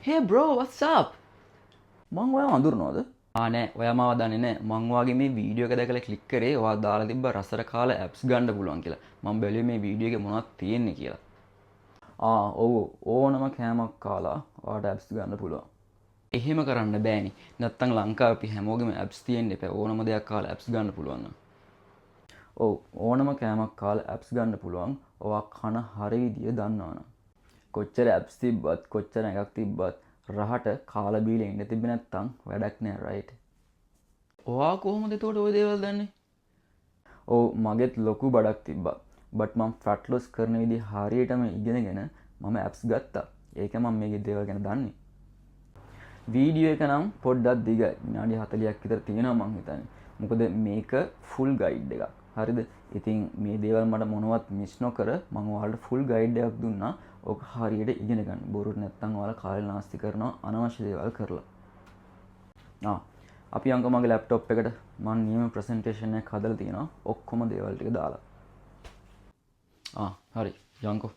Hey bro, what's up? මං ඔයා අඳුරනවද? නෑ ඔයා මාව දන්නේ නෑ. මං වාගේ මේ වීඩියෝ එක දැකලා ක්ලික් කරේ ඔයා දාලා තිබ්බ රසර කාලා ඇප්ස් ගන්න පුළුවන් කියලා. මම බැලුවේ මේ වීඩියෝ එකේ මොනවද තියෙන්නේ කියලා. ඔව් ඕනම කෑමක් කාලා ඔයාට ඇප්ස් ගන්න පුළුවන්. එහෙම කරන්න බෑනේ. නැත්තම් ලංකාවේ අපි හැමෝගෙම ඇප්ස් තියෙන්න එපා. ඕනම දෙයක් කාලා ඇප්ස් ගන්න පුළුවන් නම්. ඔව් ඕනම කෑමක් කාලා ඇප්ස් ගන්න පුළුවන්. ඔයා කන හරි විදිය දන්නවනම්. කොච්චර ඇප්ස් තිබ්බත් කොච්චර එකක් තිබ්බත් රහට කාලා බීලා ඉන්න තිබ්බේ නැත්තම් වැඩක් නෑ රයිට්. ඔයා කොහොමද එතකොට ওই දේවල් දන්නේ? ඔව් මගෙත් ලොකු බඩක් තිබ්බා. බට් මම ෆැට් ලොස් කරන විදිහ හරියටම ඉගෙනගෙන මම ඇප්ස් ගත්තා. ඒක මම මේකේ දේවල් ගැන දන්නේ. වීඩියෝ එක නම් පොඩ්ඩක් දිගයි. විනාඩි 40ක් විතර තියෙනවා මං හිතන්නේ. මොකද මේක ෆුල් ගයිඩ් එකක්. හරිද? ඉතින් මේ දේවල් මට මොනවත් මිස් නොකර මම ඔයාලට ෆුල් ගයිඩ් එකක් දුන්නා. ඕක හරියට ඉගෙන ගන්න. බොරුවට නැත්තම් ඔයාලා කාලේ නාස්ති කරනවා අනවශ්‍ය දේවල් කරලා. අපි අංක මගේ ලැප්ටොප් එකට මම නියම ප්‍රසන්ටේෂන් එකක් හදලා තියෙනවා. ඔක්කොම දේවල් ටික දාලා. හරි. යන්කෝ.